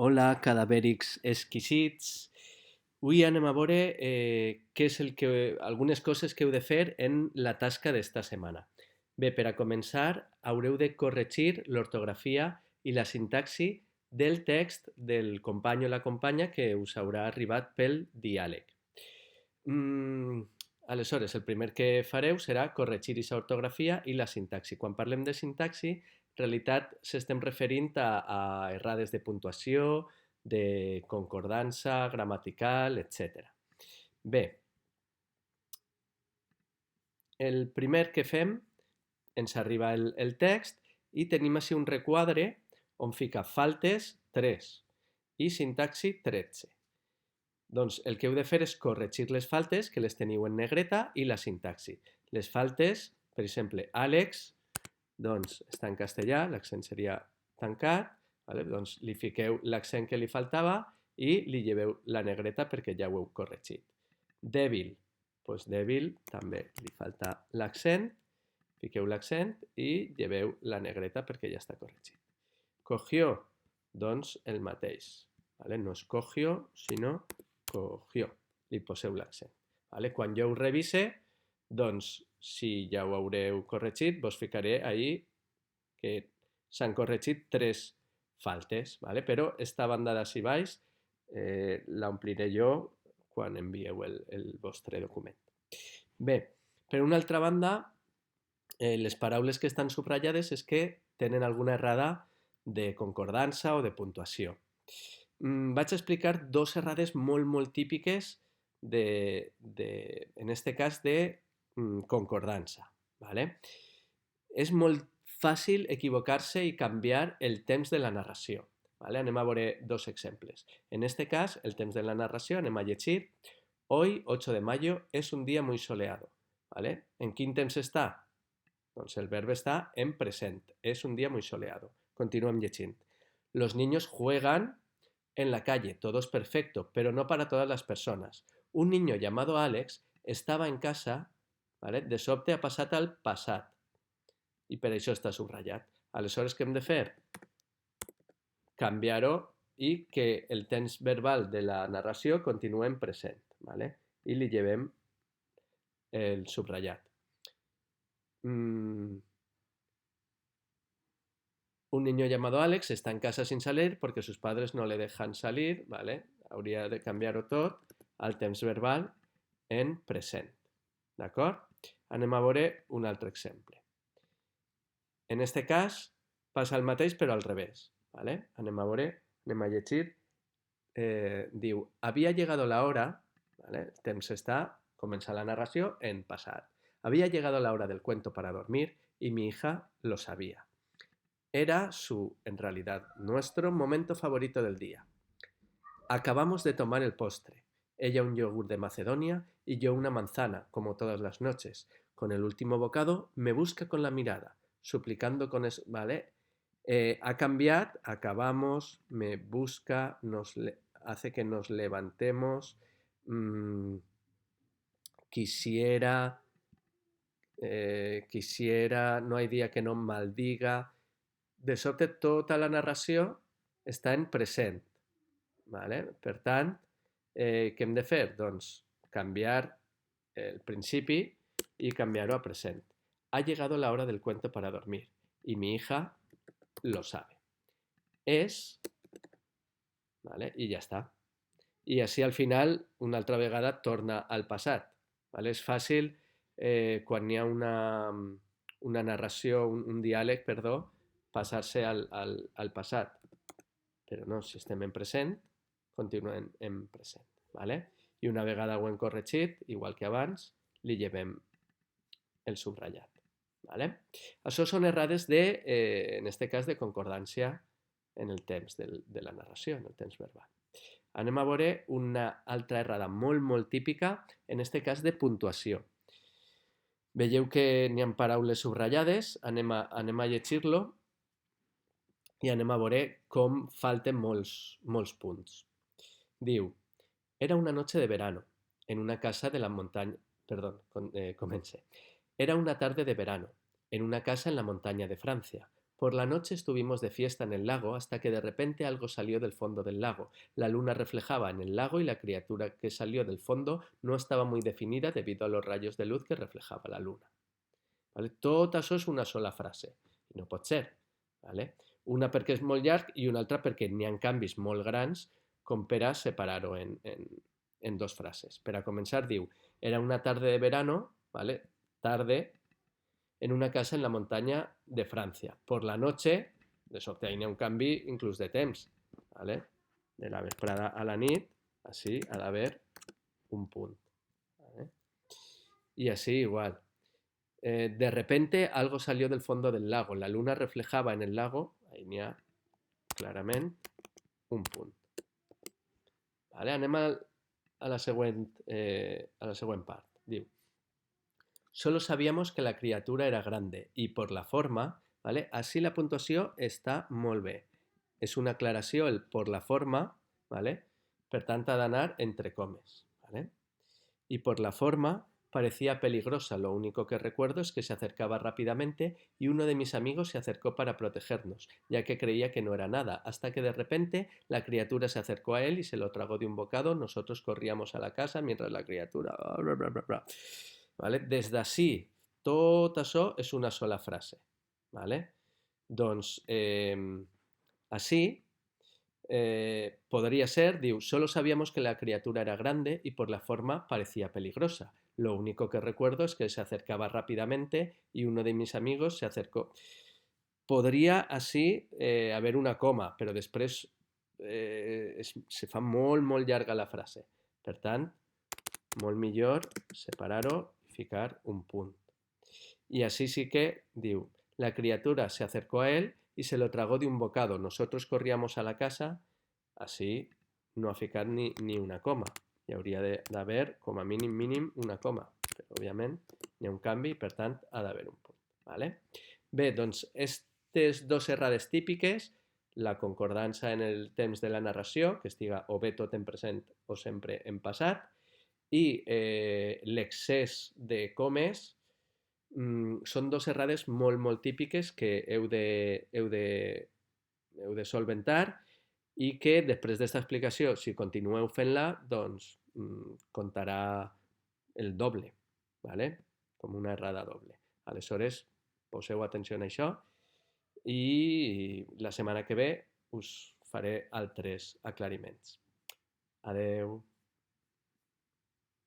Hola, cadavèrics exquisits. Avui anem a veure què és algunes coses que heu de fer en la tasca d'esta setmana. Bé, per a començar, haureu de corregir l'ortografia i la sintaxi del text del company o la companya que us haurà arribat pel diàleg. Mm, Aleshores, el primer que fareu serà corregir aquesta ortografia i la sintaxi. Quan parlem de sintaxi, en realitat s'estem referint a errades de puntuació, de concordança, gramatical, etc. Bé, el primer que fem, ens arriba el text i tenim així un requadre on fica faltes 3 i sintaxi 13. Doncs el que heu de fer és corregir les faltes, que les teniu en negreta, i la sintaxi. Les faltes, per exemple, Àlex, doncs està en castellà, l'accent seria tancat, vale? Doncs li fiqueu l'accent que li faltava i li lleveu la negreta perquè ja ho heu corregit. Dèbil, doncs dèbil també li falta l'accent, fiqueu l'accent i lleveu la negreta perquè ja està corregit. Cogió, doncs el mateix. Vale? No és cogió, sinó cogió. Li poseu l'accent. Vale? Quan jo ho revise, doncs, si ja ho haureu corregit, vos ficaré ahí que s'han corregit 3 faltes, vale? Però esta banda d'ací baix l'ompliré jo quan envieu el vostre document. Bé, per una altra banda, les paraules que estan subratllades és que tenen alguna errada de concordança o de puntuació. Vaig explicar dos errades molt típiques en este cas de concordança. ¿Vale? És molt fàcil equivocar-se i canviar el temps de la narració. ¿Vale? Anem a veure dos exemples. En este cas, el temps de la narració, anem a llegir. Hoy, 8 de mayo, es un día muy soleado. ¿Vale? En quin temps està? Doncs el verb està en present. Es un día muy soleado. Continuem llegint. Los niños juegan en la calle, todo es perfecto, pero no para todas las personas. Un niño llamado Alex estaba en casa, ¿vale? De sobte ha passat al passat, i per això està subratllat. Aleshores, què hem de fer? Canviar-ho i que el temps verbal de la narració continua en present, ¿vale? I li llevem el subratllat. Un niño llamado Alex está en casa sin salir porque sus padres no le dejan salir, ¿vale? Hauria de canviar-ho tot al temps verbal en present, d'acord? Anem a veure un altre exemple. En este cas passa el mateix però al revés, ¿vale? Anem a veure, anem a llegir. Diu, había llegado la hora, ¿vale? El temps està, comença la narració en passat. Había llegado la hora del cuento para dormir y mi hija lo sabía. Era en realidad, nuestro momento favorito del día. Acabamos de tomar el postre. Ella un yogur de Macedonia y yo una manzana, como todas las noches. Con el último bocado me busca con la mirada, suplicando con eso, ¿vale? Ha cambiado, acabamos, me busca, hace que nos levantemos, quisiera, no hay día que no maldiga. De sobte tota la narració està en present. ¿Vale? Per tant, què hem de fer? Doncs canviar el principi i canviar-ho a present. Ha llegado la hora del cuento para dormir y mi hija lo sabe. És, ¿vale? I ja està. I així al final, una altra vegada, torna al passat. ¿Vale? És fàcil quan hi ha una narració, un diàleg, perdó, passar-se al passat. Però no, si estem en present, continuem en present. ¿Vale? I una vegada ho hem corregit, igual que abans, li llevem el subratllat. ¿Vale? Això són errades en este cas, de concordància en el temps de la narració, en el temps verbal. Anem a veure una altra errada molt típica, en este cas de puntuació. Veieu que n'hi ha paraules subratllades, anem a llegir-lo i anem a veure com falten molts punts. Diu, era una noche de verano, en una casa de la montaña, comience. Era una tarde de verano, en una casa en la montaña de Francia. Por la noche estuvimos de fiesta en el lago hasta que de repente algo salió del fondo del lago. La luna reflejaba en el lago y la criatura que salió del fondo no estava muy definida debido a los rayos de luz que reflejava la luna. Vale? Tot això és una sola frase. I no pot ser. Vale? Una perquè és molt llarg i una altra perquè n'hi ha canvis molt grans com per a separar-ho en dos frases. Per a començar diu, era una tarde de verano, ¿vale? Tarde, en una casa en la montaña de Francia. Por la noche, de sobte hi ha un canvi inclús de temps, ¿vale? De la vesprada a la nit, així ha d'haver un punt. ¿Vale? Y así igual. De repente algo salió del fondo del lago. La luna reflejaba en el lago, ahí n'hi ha clarament un punt. Vale? Anem a la següent part. Diu, solo sabíamos que la criatura era grande y por la forma, ¿vale? Així la puntuació està molt bé. És una aclaració el por la forma, ¿vale? Per tant ha d'anar entre comes, ¿vale? Y por la forma parecía peligrosa, lo único que recuerdo es que se acercaba rápidamente y uno de mis amigos se acercó para protegernos, ya que creía que no era nada, hasta que de repente la criatura se acercó a él y se lo tragó de un bocado, nosotros corríamos a la casa mientras la criatura... ¿Vale? Des d'ací, tot això és una sola frase. ¿Vale? Doncs, així, podría ser, diu, solo sabíamos que la criatura era grande y por la forma parecía peligrosa. Lo único que recuerdo es que se acercaba rápidamente y uno de mis amigos se acercó. Podria així haver una coma, però després se fa molt, molt llarga la frase. Per tant, molt millor separar-ho i ficar un punt. Y así sí que, diu, la criatura se acercó a él y se lo tragó de un bocado. Nosotros corríamos a la casa, así no ha ficat ni una coma. Hi hauria d'haver, com a mínim, una coma. Però, òbviament, hi ha un canvi i, per tant, ha d'haver un punt. Vale? Bé, doncs, aquestes dues errades típiques, la concordança en el temps de la narració, que estiga o bé tot en present o sempre en passat, i l'excés de comes, són dues errades molt, molt típiques que heu de solventar i que després d'esta explicació, si continueu fent-la, doncs comptarà el doble, ¿vale? Com una errada doble. Aleshores, poseu atenció a això i la setmana que ve us faré altres aclariments. Adeu.